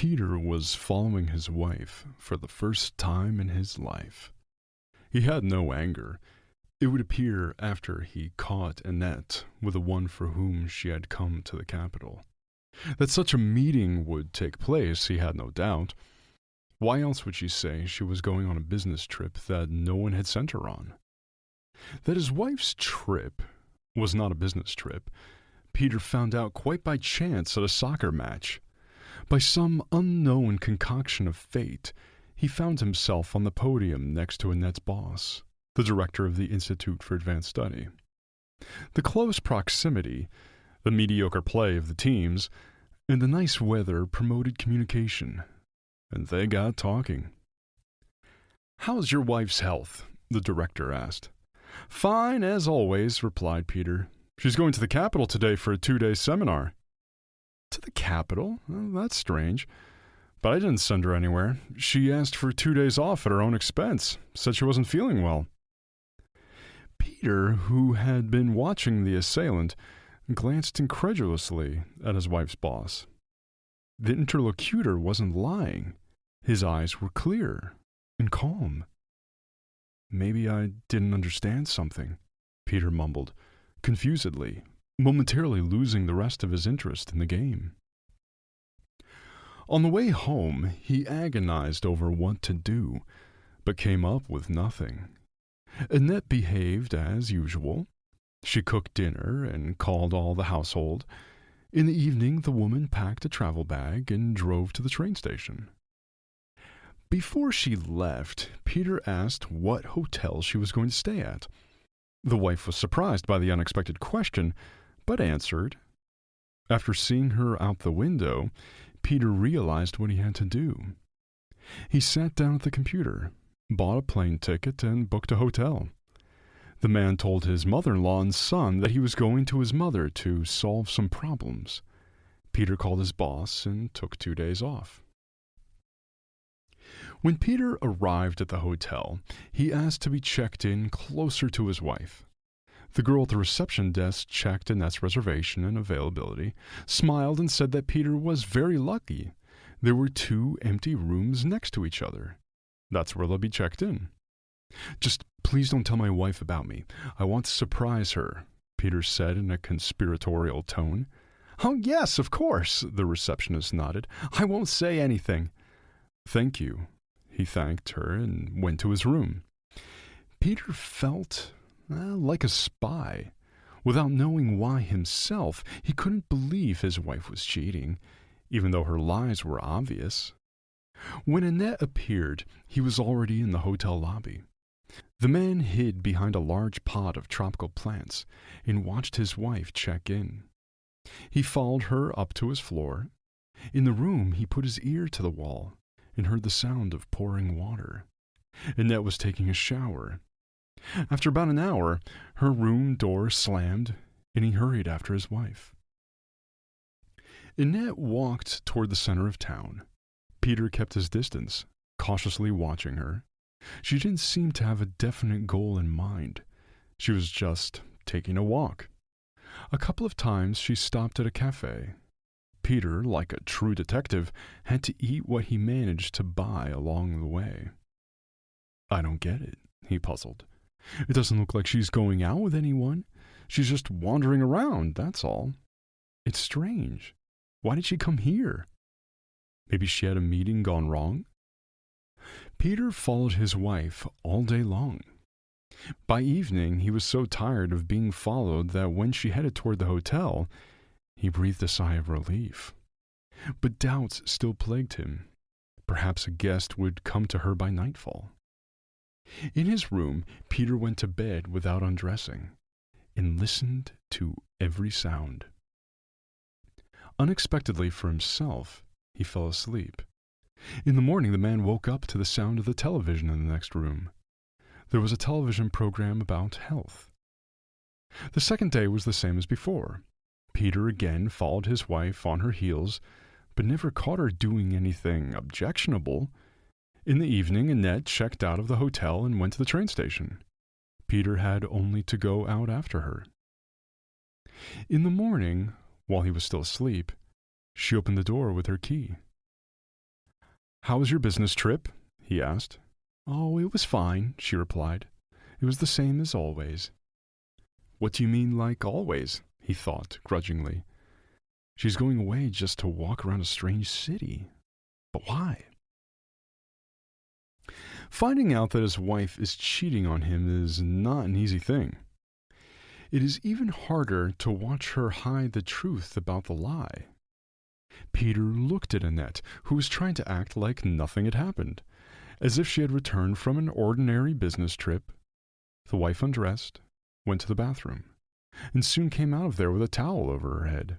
Peter was following his wife for the first time in his life. He had no anger. It would appear after he caught Annette with the one for whom she had come to the capital. That such a meeting would take place, he had no doubt. Why else would she say she was going on a business trip that no one had sent her on? That his wife's trip was not a business trip, Peter found out quite by chance at a soccer match. By some unknown concoction of fate, he found himself on the podium next to Annette's boss, the director of the Institute for Advanced Study. The close proximity, the mediocre play of the teams, and the nice weather promoted communication, and they got talking. "How's your wife's health?" the director asked. "Fine, as always," replied Peter. "She's going to the capital today for a 2-day seminar." "To the capital? Well, that's strange. But I didn't send her anywhere. She asked for 2 days off at her own expense, said she wasn't feeling well." Peter, who had been watching the assailant, glanced incredulously at his wife's boss. The interlocutor wasn't lying. His eyes were clear and calm. "Maybe I didn't understand something," Peter mumbled, confusedly, momentarily losing the rest of his interest in the game. On the way home, he agonized over what to do, but came up with nothing. Annette behaved as usual. She cooked dinner and called all the household. In the evening, the woman packed a travel bag and drove to the train station. Before she left, Peter asked what hotel she was going to stay at. The wife was surprised by the unexpected question, but answered. After seeing her out the window, Peter realized what he had to do. He sat down at the computer, bought a plane ticket, and booked a hotel. The man told his mother-in-law and son that he was going to his mother to solve some problems. Peter called his boss and took 2 days off. When Peter arrived at the hotel, he asked to be checked in closer to his wife. The girl at the reception desk checked Annette's reservation and availability, smiled, and said that Peter was very lucky. There were 2 empty rooms next to each other. That's where they'll be checked in. "Just please don't tell my wife about me. I want to surprise her," Peter said in a conspiratorial tone. "Oh, yes, of course," the receptionist nodded. "I won't say anything." "Thank you." He thanked her and went to his room. Peter felt like a spy. Without knowing why himself, he couldn't believe his wife was cheating, even though her lies were obvious. When Annette appeared, he was already in the hotel lobby. The man hid behind a large pot of tropical plants and watched his wife check in. He followed her up to his floor. In the room, he put his ear to the wall and heard the sound of pouring water. Annette was taking a shower. After about an hour, her room door slammed, and he hurried after his wife. Annette walked toward the center of town. Peter kept his distance, cautiously watching her. She didn't seem to have a definite goal in mind. She was just taking a walk. A couple of times she stopped at a cafe. Peter, like a true detective, had to eat what he managed to buy along the way. "I don't get it," he puzzled. "It doesn't look like she's going out with anyone. She's just wandering around, that's all. It's strange. Why did she come here? Maybe she had a meeting gone wrong?" Peter followed his wife all day long. By evening, he was so tired of being followed that when she headed toward the hotel, he breathed a sigh of relief. But doubts still plagued him. Perhaps a guest would come to her by nightfall. In his room, Peter went to bed without undressing and listened to every sound. Unexpectedly for himself, he fell asleep. In the morning, the man woke up to the sound of the television in the next room. There was a television program about health. The second day was the same as before. Peter again followed his wife on her heels, but never caught her doing anything objectionable. In the evening, Annette checked out of the hotel and went to the train station. Peter had only to go out after her. In the morning, while he was still asleep, she opened the door with her key. "How was your business trip?" he asked. "Oh, it was fine," she replied. "It was the same as always." "What do you mean, like always?" he thought, grudgingly. She's going away just to walk around a strange city. But why? Finding out that his wife is cheating on him is not an easy thing. It is even harder to watch her hide the truth about the lie. Peter looked at Annette, who was trying to act like nothing had happened, as if she had returned from an ordinary business trip. The wife undressed, went to the bathroom, and soon came out of there with a towel over her head.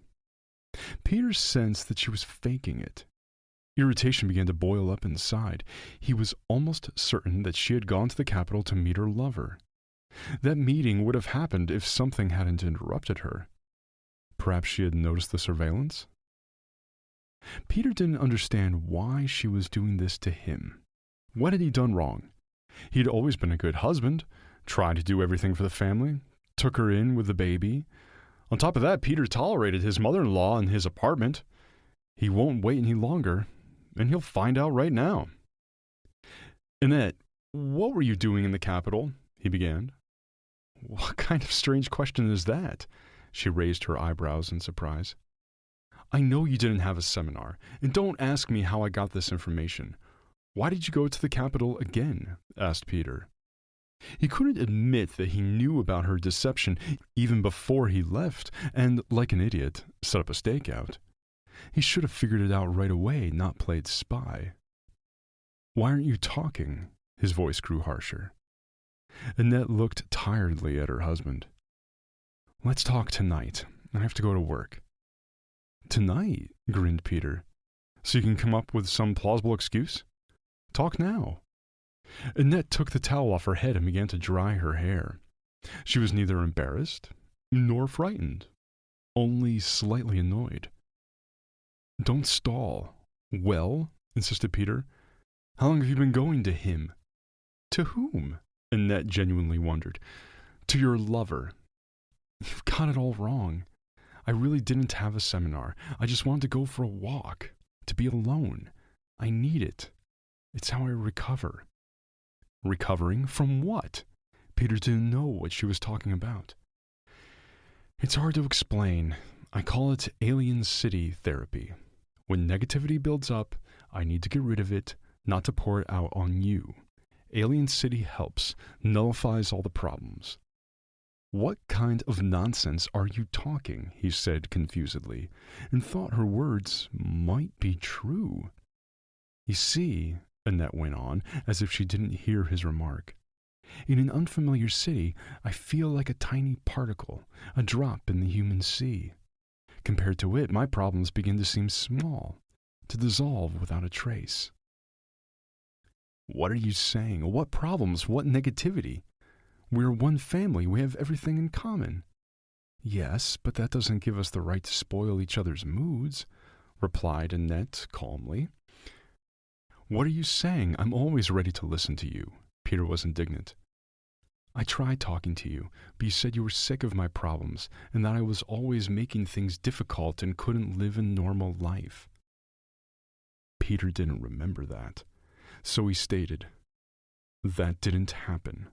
Peter sensed that she was faking it. Irritation began to boil up inside. He was almost certain that she had gone to the capital to meet her lover. That meeting would have happened if something hadn't interrupted her. Perhaps she had noticed the surveillance? Peter didn't understand why she was doing this to him. What had he done wrong? He had always been a good husband, tried to do everything for the family, took her in with the baby. On top of that, Peter tolerated his mother-in-law in his apartment. He won't wait any longer, and he'll find out right now. "Annette, what were you doing in the capital?" he began. "What kind of strange question is that?" She raised her eyebrows in surprise. "I know you didn't have a seminar, and don't ask me how I got this information. Why did you go to the capital again?" asked Peter. He couldn't admit that he knew about her deception even before he left, and, like an idiot, set up a stakeout. He should have figured it out right away, not played spy. "Why aren't you talking?" His voice grew harsher. Annette looked tiredly at her husband. "Let's talk tonight. I have to go to work." "Tonight?" grinned Peter. "So you can come up with some plausible excuse? Talk now." Annette took the towel off her head and began to dry her hair. She was neither embarrassed nor frightened, only slightly annoyed. "Don't stall." "Well?" insisted Peter. "How long have you been going to him?" "To whom?" Annette genuinely wondered. "To your lover." "You've got it all wrong. I really didn't have a seminar. I just wanted to go for a walk, to be alone. I need it. It's how I recover." Recovering from what? Peter didn't know what she was talking about. "It's hard to explain. I call it alien city therapy. When negativity builds up, I need to get rid of it, not to pour it out on you. Alien city helps, nullifies all the problems." "What kind of nonsense are you talking?" he said confusedly, and thought her words might be true. "You see," Annette went on, as if she didn't hear his remark, "in an unfamiliar city, I feel like a tiny particle, a drop in the human sea. Compared to it, my problems begin to seem small, to dissolve without a trace." "What are you saying? What problems? What negativity? We're one family. We have everything in common." "Yes, but that doesn't give us the right to spoil each other's moods," replied Annette calmly. "What are you saying? I'm always ready to listen to you." Peter was indignant. "I tried talking to you, but you said you were sick of my problems and that I was always making things difficult and couldn't live a normal life." Peter didn't remember that, so he stated, "That didn't happen."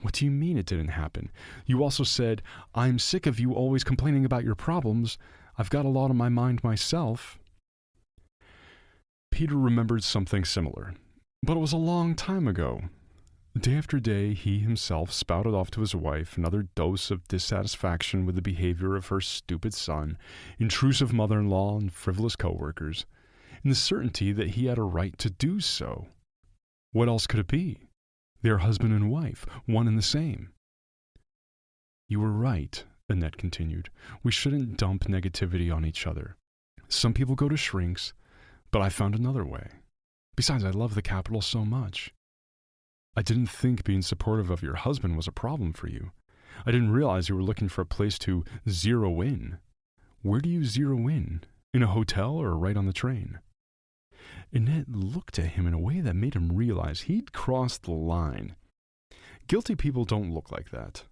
"What do you mean it didn't happen? You also said, 'I'm sick of you always complaining about your problems. I've got a lot on my mind myself.'" Peter remembered something similar, but it was a long time ago. Day after day, he himself spouted off to his wife another dose of dissatisfaction with the behavior of her stupid son, intrusive mother-in-law, and frivolous coworkers, in the certainty that he had a right to do so. What else could it be? They are husband and wife, one and the same. "You were right," Annette continued. "We shouldn't dump negativity on each other. Some people go to shrinks, but I found another way. Besides, I love the capital so much. I didn't think being supportive of your husband was a problem for you. I didn't realize you were looking for a place to zero in. Where do you zero in? In a hotel or right on the train?" Annette looked at him in a way that made him realize he'd crossed the line. Guilty people don't look like that.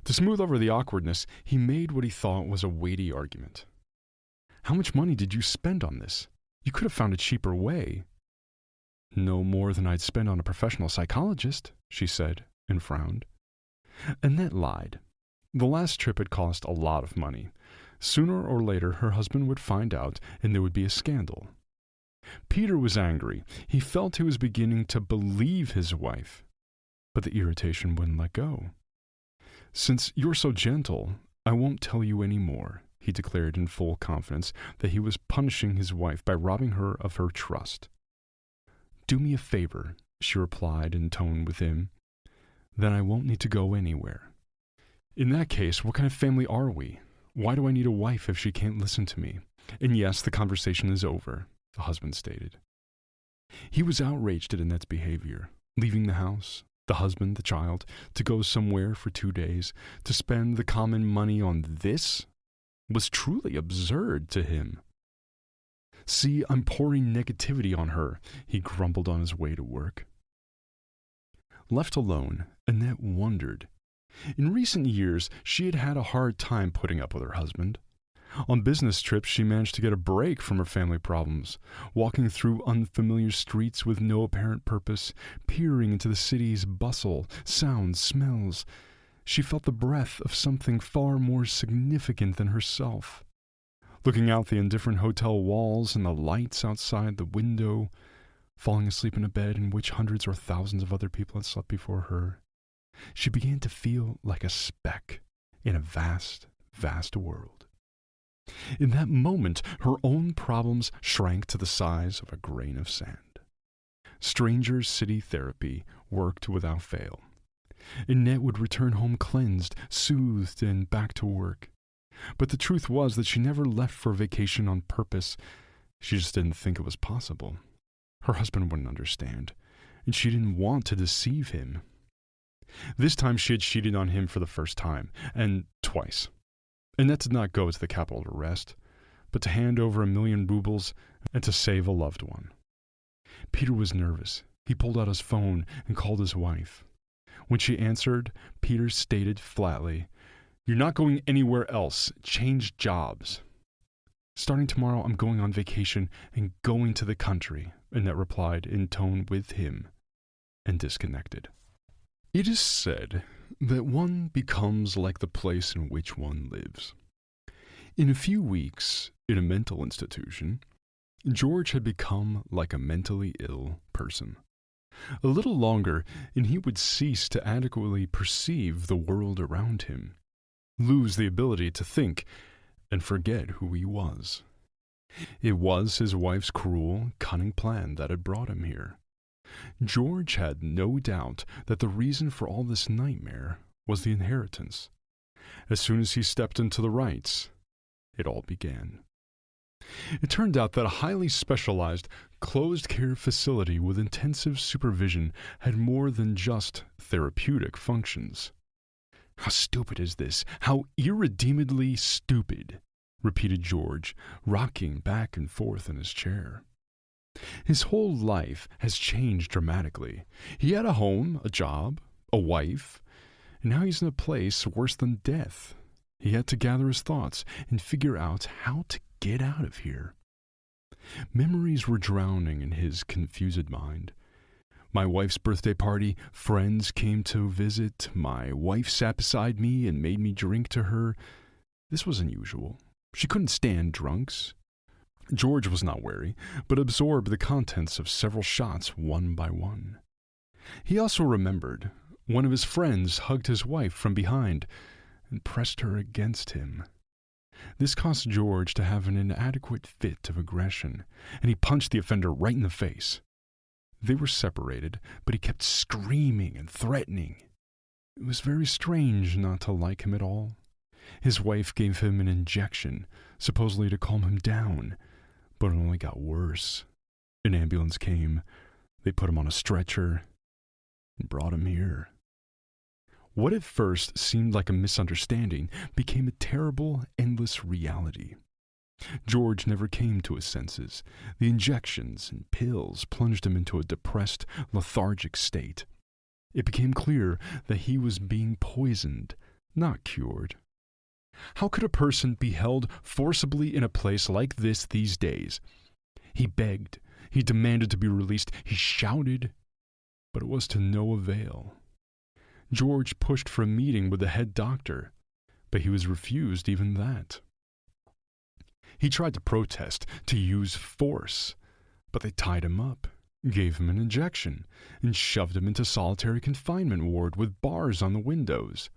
To smooth over the awkwardness, he made what he thought was a weighty argument. "How much money did you spend on this? You could have found a cheaper way." No more than I'd spend on a professional psychologist, she said, and frowned. Annette lied. The last trip had cost a lot of money. Sooner or later, her husband would find out, and there would be a scandal. Peter was angry. He felt he was beginning to believe his wife, but the irritation wouldn't let go. "Since you're so gentle, I won't tell you any more," he declared in full confidence that he was punishing his wife by robbing her of her trust. "Do me a favor," she replied in tone with him. "Then I won't need to go anywhere." "In that case, what kind of family are we? Why do I need a wife if she can't listen to me? And yes, the conversation is over," the husband stated. He was outraged at Annette's behavior, leaving the house, the husband, the child, to go somewhere for 2 days, to spend the common money on this was truly absurd to him. "See, I'm pouring negativity on her," he grumbled on his way to work. Left alone, Annette wondered. In recent years, she had had a hard time putting up with her husband. On business trips, she managed to get a break from her family problems, walking through unfamiliar streets with no apparent purpose, peering into the city's bustle, sounds, smells. She felt the breath of something far more significant than herself. Looking out the indifferent hotel walls and the lights outside the window, falling asleep in a bed in which hundreds or thousands of other people had slept before her, she began to feel like a speck in a vast, vast world. In that moment, her own problems shrank to the size of a grain of sand. Stranger's City therapy worked without fail. Annette would return home cleansed, soothed, and back to work. But the truth was that she never left for vacation on purpose. She just didn't think it was possible. Her husband wouldn't understand, and she didn't want to deceive him. This time she had cheated on him for the first time, and twice. Annette did not go to the capital to rest, but to hand over 1,000,000 rubles and to save a loved one. Peter was nervous. He pulled out his phone and called his wife. When she answered, Peter stated flatly, "You're not going anywhere else. Change jobs." "Starting tomorrow, I'm going on vacation and going to the country," Annette replied in tone with him, and disconnected. It is said that one becomes like the place in which one lives. In a few weeks, in a mental institution, George had become like a mentally ill person. A little longer, and he would cease to adequately perceive the world around him, lose the ability to think, and forget who he was. It was his wife's cruel, cunning plan that had brought him here. George had no doubt that the reason for all this nightmare was the inheritance. As soon as he stepped into the rights, it all began. It turned out that a highly specialized, closed-care facility with intensive supervision had more than just therapeutic functions. "How stupid is this? How irredeemably stupid," repeated George, rocking back and forth in his chair. His whole life has changed dramatically. He had a home, a job, a wife, and now he's in a place worse than death. He had to gather his thoughts and figure out how to get out of here. Memories were drowning in his confused mind. My wife's birthday party, friends came to visit, my wife sat beside me and made me drink to her. This was unusual. She couldn't stand drunks. George was not wary, but absorbed the contents of several shots one by one. He also remembered one of his friends hugged his wife from behind and pressed her against him. This caused George to have an inadequate fit of aggression, and he punched the offender right in the face. They were separated, but he kept screaming and threatening. It was very strange not to like him at all. His wife gave him an injection, supposedly to calm him down, but it only got worse. An ambulance came, they put him on a stretcher, and brought him here. What at first seemed like a misunderstanding became a terrible, endless reality. George never came to his senses. The injections and pills plunged him into a depressed, lethargic state. It became clear that he was being poisoned, not cured. How could a person be held forcibly in a place like this these days? He begged, He demanded to be released. He shouted, but it was to no avail. George pushed for a meeting with the head doctor, but he was refused even that. He tried to protest, to use force, but they tied him up, gave him an injection, and shoved him into solitary confinement ward with bars on the windows.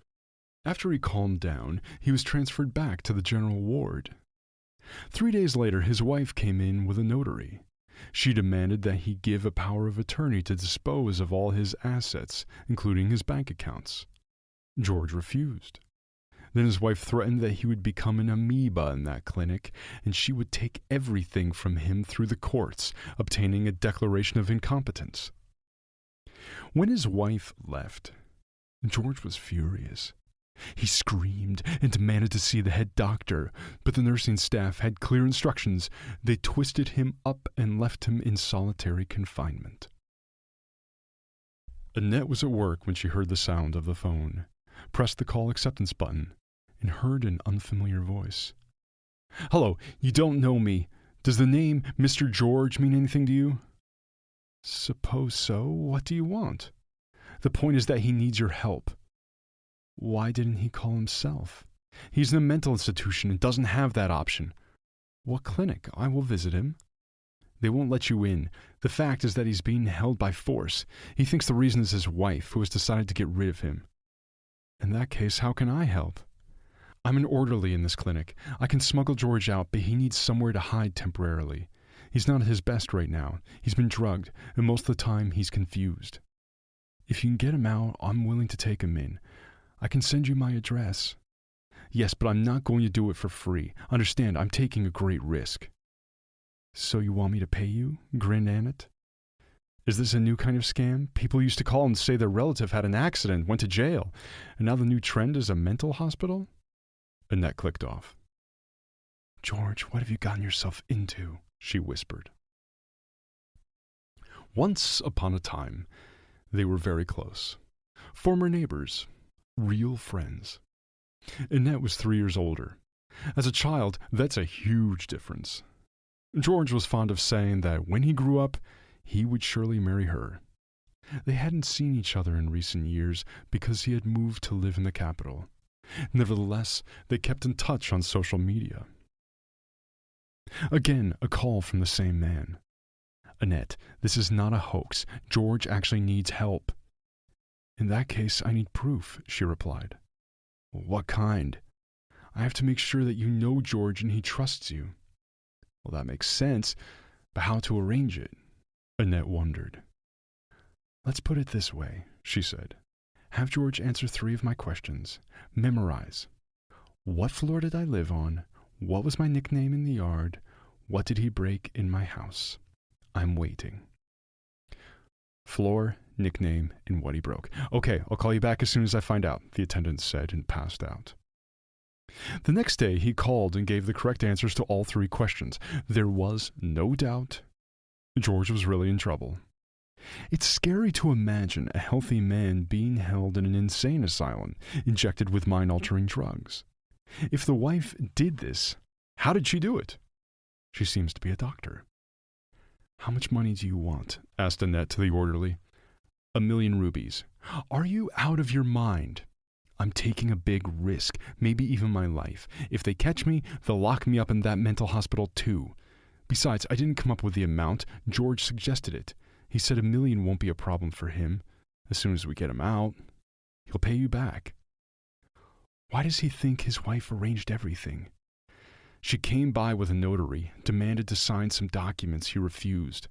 After he calmed down, he was transferred back to the general ward. 3 days later, his wife came in with a notary. She demanded that he give a power of attorney to dispose of all his assets, including his bank accounts. George refused. Then his wife threatened that he would become an amoeba in that clinic, and she would take everything from him through the courts, obtaining a declaration of incompetence. When his wife left, George was furious. He screamed and demanded to see the head doctor, but the nursing staff had clear instructions. They twisted him up and left him in solitary confinement. Annette was at work when she heard the sound of the phone, pressed the call acceptance button, and heard an unfamiliar voice. "Hello, you don't know me. Does the name Mr. George mean anything to you?" "Suppose so. What do you want?" "The point is that he needs your help." "Why didn't he call himself?" "He's in a mental institution and doesn't have that option." "What clinic? I will visit him." "They won't let you in. The fact is that he's being held by force. He thinks the reason is his wife, who has decided to get rid of him." "In that case, how can I help?" "I'm an orderly in this clinic. I can smuggle George out, but he needs somewhere to hide temporarily. He's not at his best right now. He's been drugged, and most of the time he's confused. If you can get him out, I'm willing to take him in. I can send you my address." "Yes, but I'm not going to do it for free. Understand, I'm taking a great risk." "So you want me to pay you?" grinned Annette. "Is this a new kind of scam? People used to call and say their relative had an accident, went to jail, and now the new trend is a mental hospital?" Annette clicked off. "George, what have you gotten yourself into?" she whispered. Once upon a time, they were very close. Former neighbors. Real friends. Annette was 3 years older. As a child, that's a huge difference. George was fond of saying that when he grew up, he would surely marry her. They hadn't seen each other in recent years because he had moved to live in the capital. Nevertheless, they kept in touch on social media. Again, a call from the same man. "Annette, this is not a hoax. George actually needs help." "In that case, I need proof," she replied. "What kind?" "I have to make sure that you know George and he trusts you." "Well, that makes sense, but how to arrange it?" Annette wondered. "Let's put it this way," she said. "Have George answer 3 of my questions. Memorize. What floor did I live on? What was my nickname in the yard? What did he break in my house? I'm waiting." Floor, nickname, and what he broke. "Okay, I'll call you back as soon as I find out," the attendant said and passed out. The next day, he called and gave the correct answers to all 3 questions. There was no doubt George was really in trouble. It's scary to imagine a healthy man being held in an insane asylum, injected with mind-altering drugs. If the wife did this, how did she do it? She seems to be a doctor. "How much money do you want?" asked Annette to the orderly. "1,000,000 rupees. "Are you out of your mind?" "I'm taking a big risk, maybe even my life. If they catch me, they'll lock me up in that mental hospital too. Besides, I didn't come up with the amount. George suggested it. He said 1,000,000 won't be a problem for him. As soon as we get him out, he'll pay you back." "Why does he think his wife arranged everything?" "She came by with a notary, demanded to sign some documents he refused.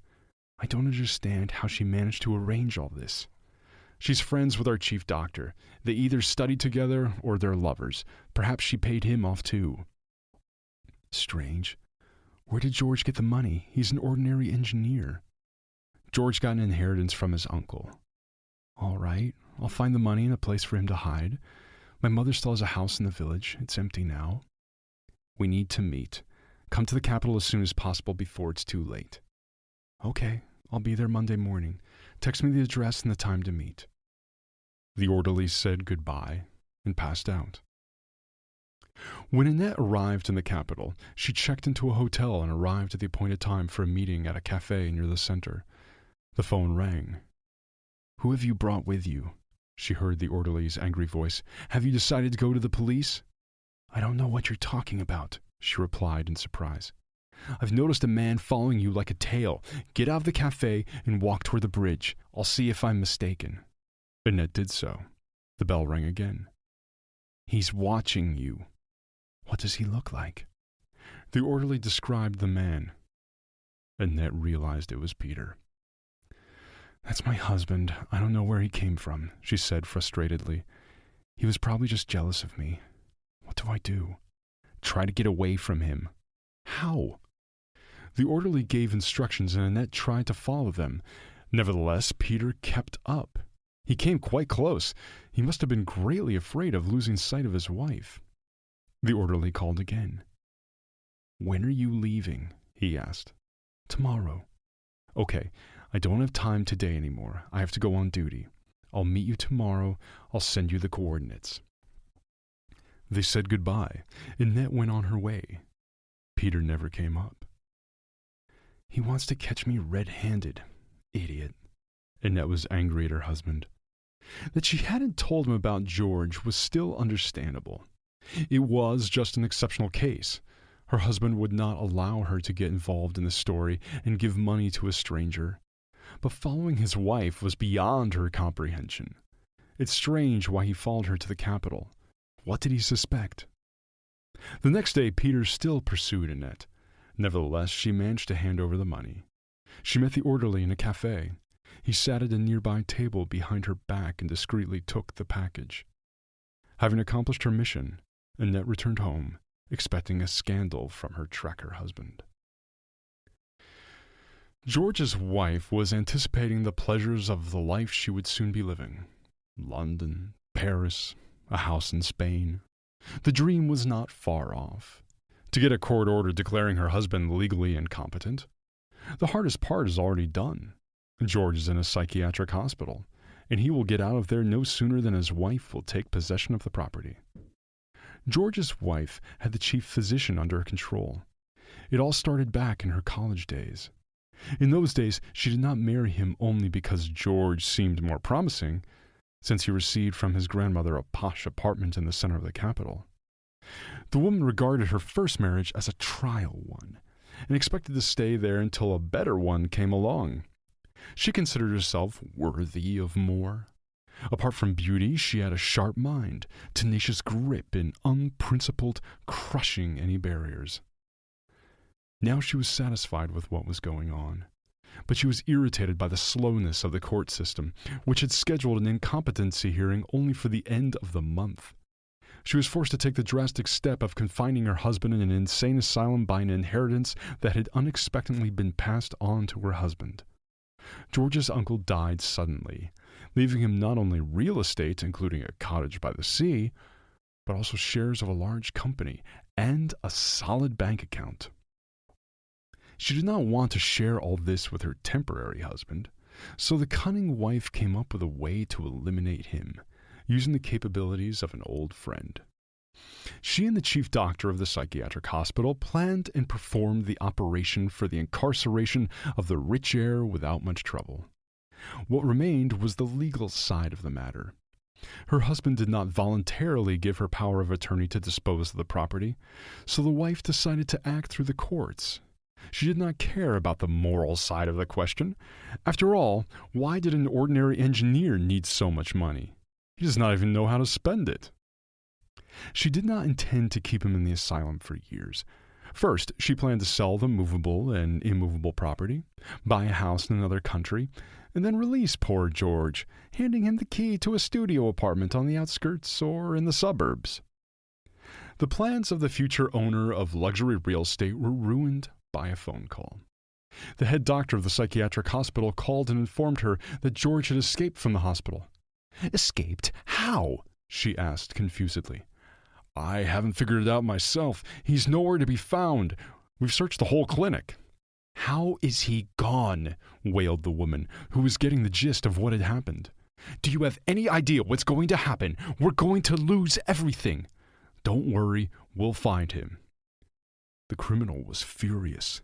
I don't understand how she managed to arrange all this. She's friends with our chief doctor. They either studied together or they're lovers. Perhaps she paid him off too." "Strange. Where did George get the money? He's an ordinary engineer." "George got an inheritance from his uncle." "All right, I'll find the money and a place for him to hide. My mother still has a house in the village. It's empty now." "We need to meet. Come to the capital as soon as possible before it's too late." "Okay, I'll be there Monday morning. Text me the address and the time to meet." The orderly said goodbye and passed out. When Annette arrived in the capital, she checked into a hotel and arrived at the appointed time for a meeting at a cafe near the center. The phone rang. "Who have you brought with you?" She heard the orderly's angry voice. "Have you decided to go to the police?" "I don't know what you're talking about," she replied in surprise. "I've noticed a man following you like a tail. Get out of the cafe and walk toward the bridge. I'll see if I'm mistaken." Annette did so. The bell rang again. "He's watching you." "What does he look like?" The orderly described the man. Annette realized it was Peter. "That's my husband. I don't know where he came from," she said frustratedly. "He was probably just jealous of me. What do I do?" "Try to get away from him." "How?" The orderly gave instructions and Annette tried to follow them. Nevertheless, Peter kept up. He came quite close. He must have been greatly afraid of losing sight of his wife. The orderly called again. "When are you leaving?" he asked. "Tomorrow." "Okay, I don't have time today anymore. I have to go on duty. I'll meet you tomorrow. I'll send you the coordinates." They said goodbye. Annette went on her way. Peter never came up. "He wants to catch me red-handed. Idiot." Annette was angry at her husband. That she hadn't told him about George was still understandable. It was just an exceptional case. Her husband would not allow her to get involved in the story and give money to a stranger. But following his wife was beyond her comprehension. It's strange why he followed her to the capital. What did he suspect? The next day, Peter still pursued Annette. Nevertheless, she managed to hand over the money. She met the orderly in a cafe. He sat at a nearby table behind her back and discreetly took the package. Having accomplished her mission, Annette returned home, expecting a scandal from her tracker husband. George's wife was anticipating the pleasures of the life she would soon be living. London, Paris, a house in Spain. The dream was not far off. To get a court order declaring her husband legally incompetent. The hardest part is already done. George is in a psychiatric hospital, and he will get out of there no sooner than his wife will take possession of the property. George's wife had the chief physician under her control. It all started back in her college days. In those days, she did not marry him only because George seemed more promising, since he received from his grandmother a posh apartment in the center of the capital. The woman regarded her first marriage as a trial one, and expected to stay there until a better one came along. She considered herself worthy of more. Apart from beauty, she had a sharp mind, tenacious grip, and unprincipled, crushing any barriers. Now she was satisfied with what was going on, but she was irritated by the slowness of the court system, which had scheduled an incompetency hearing only for the end of the month. She was forced to take the drastic step of confining her husband in an insane asylum by an inheritance that had unexpectedly been passed on to her husband. George's uncle died suddenly, leaving him not only real estate, including a cottage by the sea, but also shares of a large company and a solid bank account. She did not want to share all this with her temporary husband, so the cunning wife came up with a way to eliminate him, using the capabilities of an old friend. She and the chief doctor of the psychiatric hospital planned and performed the operation for the incarceration of the rich heir without much trouble. What remained was the legal side of the matter. Her husband did not voluntarily give her power of attorney to dispose of the property, so the wife decided to act through the courts. She did not care about the moral side of the question. After all, why did an ordinary engineer need so much money? He does not even know how to spend it. She did not intend to keep him in the asylum for years. First, she planned to sell the movable and immovable property, buy a house in another country, and then release poor George, handing him the key to a studio apartment on the outskirts or in the suburbs. The plans of the future owner of luxury real estate were ruined by a phone call. The head doctor of the psychiatric hospital called and informed her that George had escaped from the hospital. "Escaped? How?" she asked confusedly. "I haven't figured it out myself. He's nowhere to be found. We've searched the whole clinic." "How is he gone?" wailed the woman, who was getting the gist of what had happened. "Do you have any idea what's going to happen? We're going to lose everything." Don't worry, we'll find him. The criminal was furious.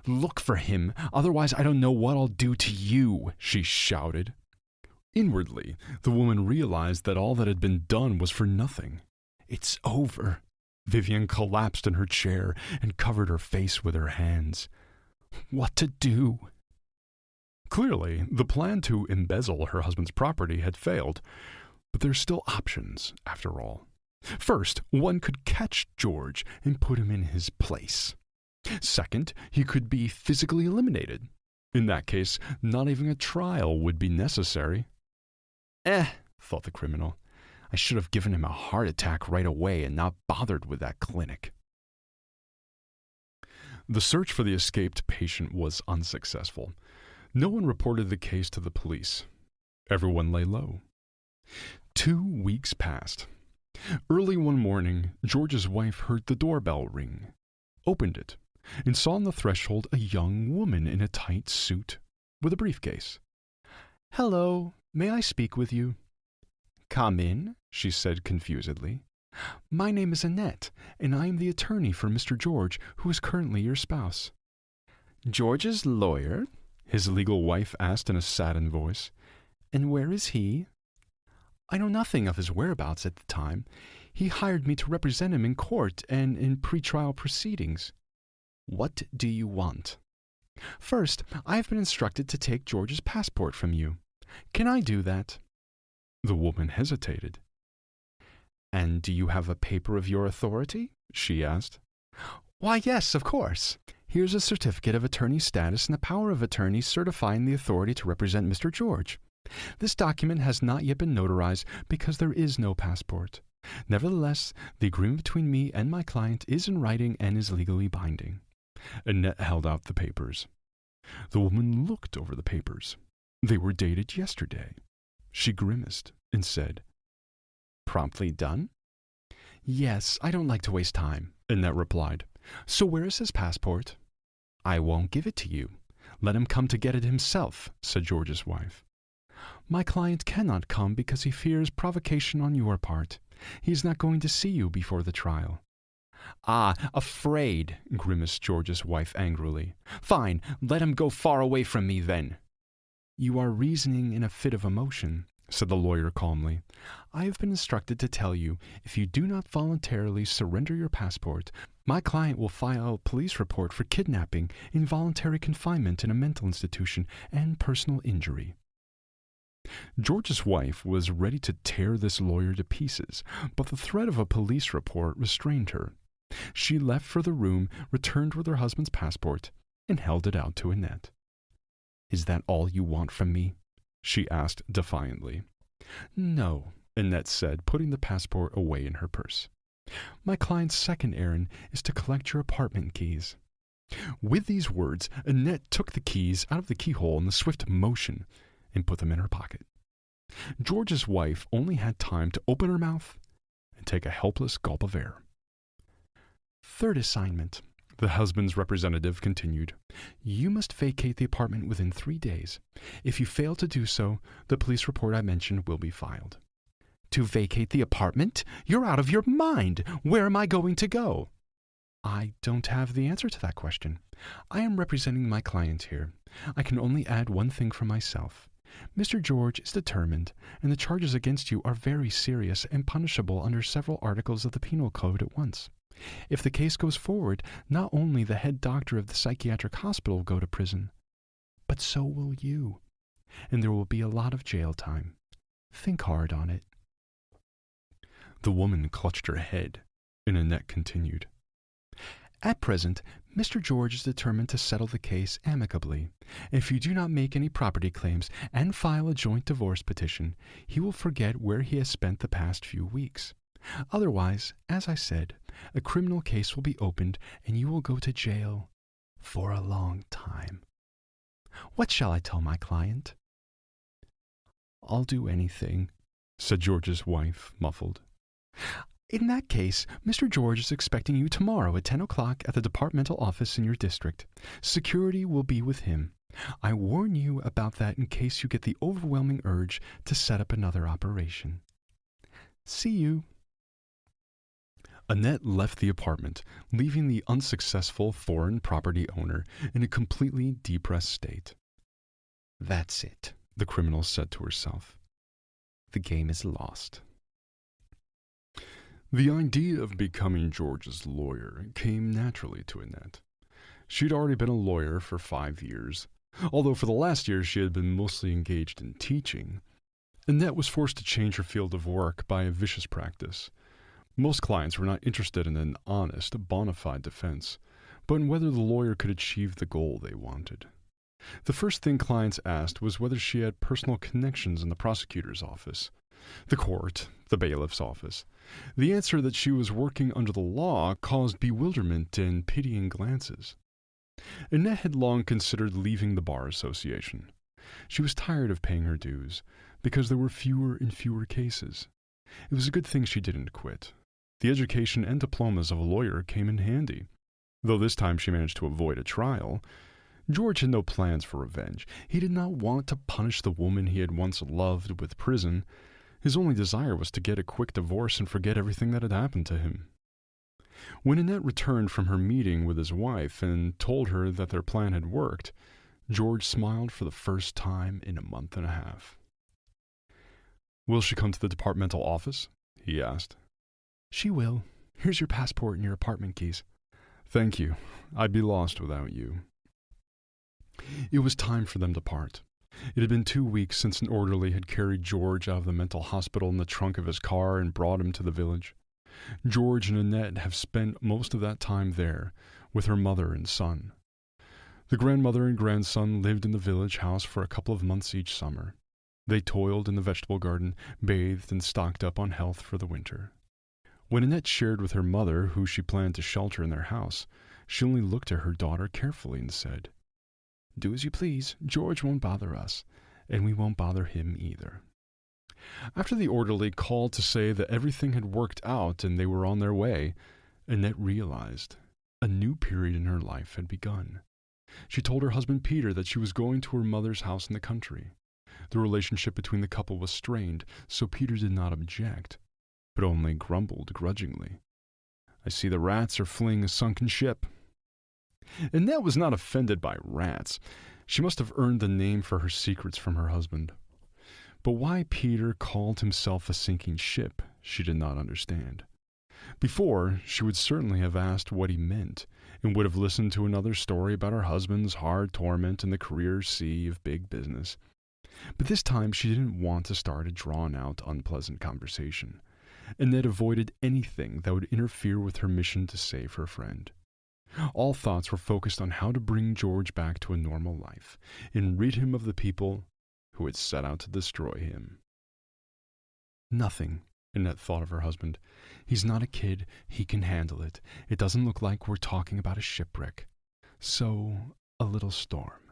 Look for him, otherwise I don't know what I'll do to you, she shouted. Inwardly, the woman realized that all that had been done was for nothing. It's over. Vivian collapsed in her chair and covered her face with her hands. What to do? Clearly, the plan to embezzle her husband's property had failed, but there's still options, after all. First, one could catch George and put him in his place. Second, he could be physically eliminated. In that case, not even a trial would be necessary. Thought the criminal. I should have given him a heart attack right away and not bothered with that clinic. The search for the escaped patient was unsuccessful. No one reported the case to the police. Everyone lay low. 2 weeks passed. Early one morning, George's wife heard the doorbell ring, opened it, and saw on the threshold a young woman in a tight suit with a briefcase. "Hello, may I speak with you?" "Come in," she said confusedly. "My name is Annette, and I am the attorney for Mr. George, who is currently your spouse." "George's lawyer?" his legal wife asked in a saddened voice. "And where is he?" "I know nothing of his whereabouts at the time. He hired me to represent him in court and in pretrial proceedings." "What do you want?" "First, I have been instructed to take George's passport from you. Can I do that?" The woman hesitated. "And do you have a paper of your authority?" she asked. "Why, yes, of course. Here's a certificate of attorney status and the power of attorney certifying the authority to represent Mr. George. This document has not yet been notarized because there is no passport. Nevertheless, the agreement between me and my client is in writing and is legally binding." Annette held out the papers. The woman looked over the papers. They were dated yesterday. She grimaced and said, "Promptly done?" "Yes, I don't like to waste time," Annette replied. "So where is his passport?" "I won't give it to you. Let him come to get it himself," said George's wife. "My client cannot come because he fears provocation on your part. He is not going to see you before the trial." "Ah, afraid," grimaced George's wife angrily. "Fine, let him go far away from me then." "You are reasoning in a fit of emotion," said the lawyer calmly. "I have been instructed to tell you, if you do not voluntarily surrender your passport, my client will file a police report for kidnapping, involuntary confinement in a mental institution, and personal injury." George's wife was ready to tear this lawyer to pieces, but the threat of a police report restrained her. She left for the room, returned with her husband's passport, and held it out to Annette. "Is that all you want from me?" she asked defiantly. "No," Annette said, putting the passport away in her purse. "My client's second errand is to collect your apartment keys." With these words, Annette took the keys out of the keyhole in a swift motion and put them in her pocket. George's wife only had time to open her mouth and take a helpless gulp of air. "Third assignment," the husband's representative continued. "You must vacate the apartment within 3 days. If you fail to do so, the police report I mentioned will be filed." "To vacate the apartment? You're out of your mind! Where am I going to go?" "I don't have the answer to that question. I am representing my client here. I can only add one thing for myself. Mr. George is determined, and the charges against you are very serious and punishable under several articles of the Penal Code at once. If the case goes forward, not only the head doctor of the psychiatric hospital will go to prison, but so will you. And there will be a lot of jail time. Think hard on it." The woman clutched her head, and Annette continued. "At present, Mr. George is determined to settle the case amicably. If you do not make any property claims and file a joint divorce petition, he will forget where he has spent the past few weeks. Otherwise, as I said, a criminal case will be opened and you will go to jail for a long time. What shall I tell my client?" "I'll do anything," said George's wife, muffled. "In that case, Mr. George is expecting you tomorrow at 10 o'clock at the departmental office in your district. Security will be with him. I warn you about that in case you get the overwhelming urge to set up another operation. See you." Annette left the apartment, leaving the unsuccessful foreign property owner in a completely depressed state. "That's it," the criminal said to herself. "The game is lost." The idea of becoming George's lawyer came naturally to Annette. She'd already been a lawyer for 5 years, although for the last year she had been mostly engaged in teaching. Annette was forced to change her field of work by a vicious practice. Most clients were not interested in an honest, bona fide defense, but in whether the lawyer could achieve the goal they wanted. The first thing clients asked was whether she had personal connections in the prosecutor's office, the court, the bailiff's office. The answer that she was working under the law caused bewilderment and pitying glances. Annette had long considered leaving the Bar Association. She was tired of paying her dues, because there were fewer and fewer cases. It was a good thing she didn't quit. The education and diplomas of a lawyer came in handy. Though this time she managed to avoid a trial, George had no plans for revenge. He did not want to punish the woman he had once loved with prison. His only desire was to get a quick divorce and forget everything that had happened to him. When Annette returned from her meeting with his wife and told her that their plan had worked, George smiled for the first time in a month and a half. "Will she come to the departmental office?" he asked. "She will. Here's your passport and your apartment keys." "Thank you. I'd be lost without you." It was time for them to part. It had been 2 weeks since an orderly had carried George out of the mental hospital in the trunk of his car and brought him to the village. George and Annette have spent most of that time there, with her mother and son. The grandmother and grandson lived in the village house for a couple of months each summer. They toiled in the vegetable garden, bathed, and stocked up on health for the winter. When Annette shared with her mother who she planned to shelter in their house, she only looked at her daughter carefully and said, "Do as you please. George won't bother us, and we won't bother him either." After the orderly called to say that everything had worked out and they were on their way, Annette realized a new period in her life had begun. She told her husband Peter that she was going to her mother's house in the country. The relationship between the couple was strained, so Peter did not object, but only grumbled grudgingly. "I see the rats are fleeing a sunken ship." Annette was not offended by rats. She must have earned the name for her secrets from her husband. But why Peter called himself a sinking ship, she did not understand. Before, she would certainly have asked what he meant, and would have listened to another story about her husband's hard torment in the career sea of big business. But this time she didn't want to start a drawn-out, unpleasant conversation. Annette avoided anything that would interfere with her mission to save her friend. All thoughts were focused on how to bring George back to a normal life and rid him of the people who had set out to destroy him. "Nothing," Annette thought of her husband. "He's not a kid. He can handle it. It doesn't look like we're talking about a shipwreck. So, a little storm."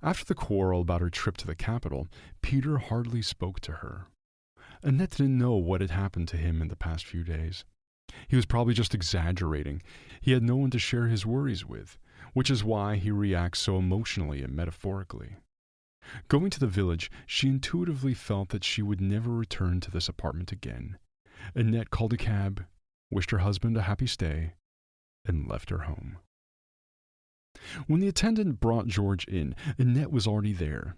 After the quarrel about her trip to the capital, Peter hardly spoke to her. Annette didn't know what had happened to him in the past few days. He was probably just exaggerating. He had no one to share his worries with, which is why he reacts so emotionally and metaphorically. Going to the village, she intuitively felt that she would never return to this apartment again. Annette called a cab, wished her husband a happy stay, and left her home. When the attendant brought George in, Annette was already there.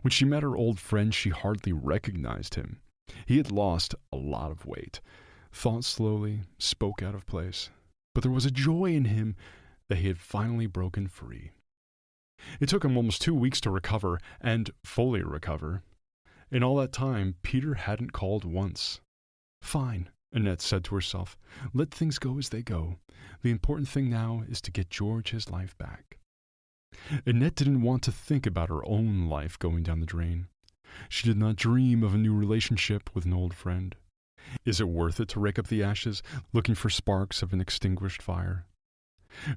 When she met her old friend, she hardly recognized him. He had lost a lot of weight, thought slowly, spoke out of place, but there was a joy in him that he had finally broken free. It took him almost 2 weeks to recover, and fully recover. In all that time, Peter hadn't called once. "Fine," Annette said to herself. "Let things go as they go. The important thing now is to get George his life back." Annette didn't want to think about her own life going down the drain. She did not dream of a new relationship with an old friend. Is it worth it to rake up the ashes, looking for sparks of an extinguished fire?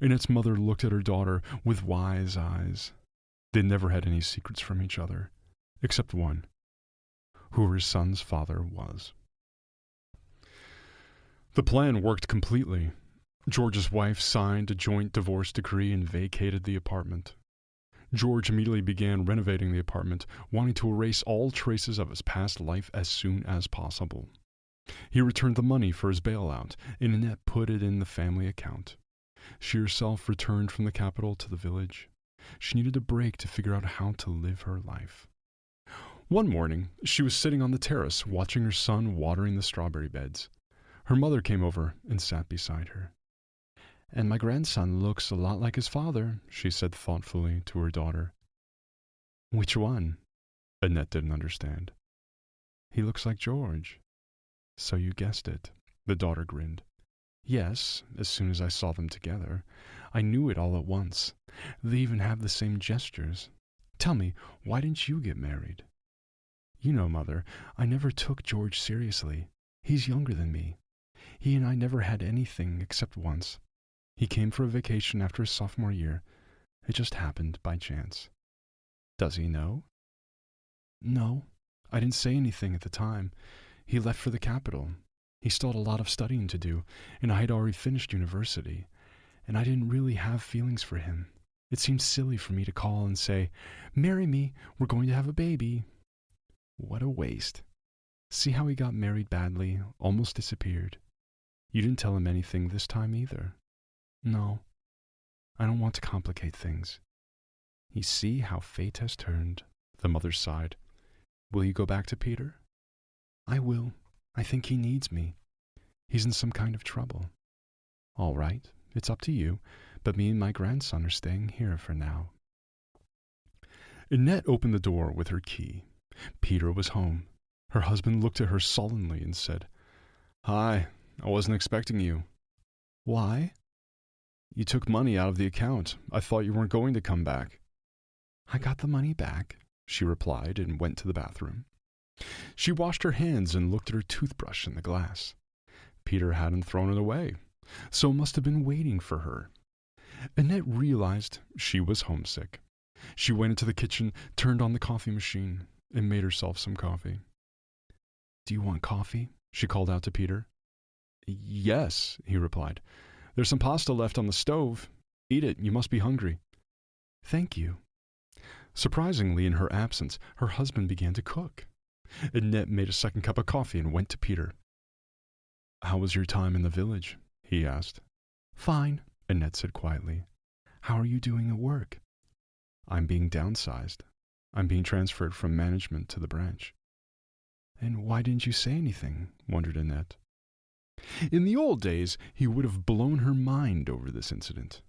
Annette's mother looked at her daughter with wise eyes. They never had any secrets from each other, except one, who her son's father was. The plan worked completely. George's wife signed a joint divorce decree and vacated the apartment. George immediately began renovating the apartment, wanting to erase all traces of his past life as soon as possible. He returned the money for his bailout, and Annette put it in the family account. She herself returned from the capital to the village. She needed a break to figure out how to live her life. One morning, she was sitting on the terrace watching her son watering the strawberry beds. Her mother came over and sat beside her. "And my grandson looks a lot like his father," she said thoughtfully to her daughter. "Which one?" Annette didn't understand. "He looks like George." "So you guessed it," the daughter grinned. "Yes, as soon as I saw them together. I knew it all at once. They even have the same gestures. Tell me, why didn't you get married?" "You know, Mother, I never took George seriously. He's younger than me. He and I never had anything except once. He came for a vacation after his sophomore year. It just happened by chance." "Does he know?" "No, I didn't say anything at the time. He left for the capital. He still had a lot of studying to do, and I had already finished university, and I didn't really have feelings for him. It seemed silly for me to call and say, 'Marry me, we're going to have a baby.' What a waste. See how he got married badly, almost disappeared. You didn't tell him anything this time either." "No, I don't want to complicate things." "You see how fate has turned," the mother sighed. "Will you go back to Peter?" "I will. I think he needs me. He's in some kind of trouble." "All right, it's up to you, but me and my grandson are staying here for now." Annette opened the door with her key. Peter was home. Her husband looked at her sullenly and said, "Hi, I wasn't expecting you." "Why?" "You took money out of the account. I thought you weren't going to come back." "I got the money back," she replied and went to the bathroom. She washed her hands and looked at her toothbrush in the glass. Peter hadn't thrown it away, so it must have been waiting for her. Annette realized she was homesick. She went into the kitchen, turned on the coffee machine, and made herself some coffee. "Do you want coffee?" she called out to Peter. "Yes," he replied. "There's some pasta left on the stove. Eat it, you must be hungry." "Thank you." Surprisingly, in her absence, her husband began to cook. Annette made a second cup of coffee and went to Peter. "How was your time in the village?" he asked. "Fine," Annette said quietly. "How are you doing at work?" "I'm being downsized. I'm being transferred from management to the branch." "And why didn't you say anything?" wondered Annette. In the old days, he would have blown her mind over this incident.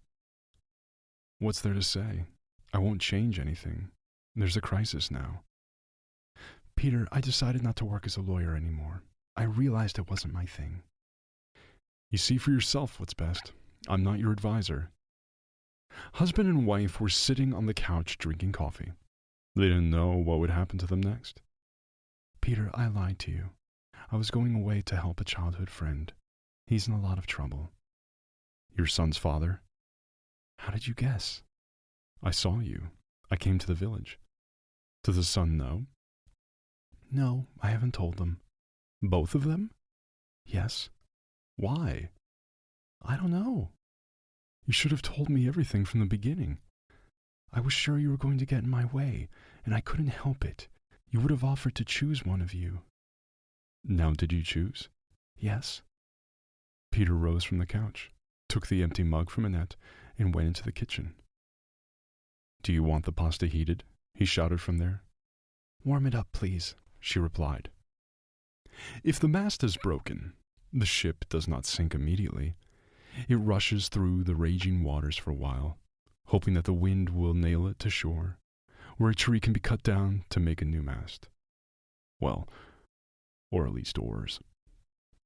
"What's there to say? I won't change anything. There's a crisis now." "Peter, I decided not to work as a lawyer anymore. I realized it wasn't my thing." "You see for yourself what's best. I'm not your advisor." Husband and wife were sitting on the couch drinking coffee. They didn't know what would happen to them next. "Peter, I lied to you. I was going away to help a childhood friend. He's in a lot of trouble." "Your son's father?" "How did you guess?" "I saw you. I came to the village." "Does the son know?" "No, I haven't told them." "Both of them?" "Yes." "Why?" "I don't know." "You should have told me everything from the beginning." "I was sure you were going to get in my way, and I couldn't help it. You would have offered to choose one of you." "Now did you choose?" "Yes." Peter rose from the couch, took the empty mug from Annette, and went into the kitchen. "Do you want the pasta heated?" he shouted from there. "Warm it up, please," she replied. If the mast is broken, the ship does not sink immediately. It rushes through the raging waters for a while, hoping that the wind will nail it to shore, where a tree can be cut down to make a new mast. Well, or at least oars.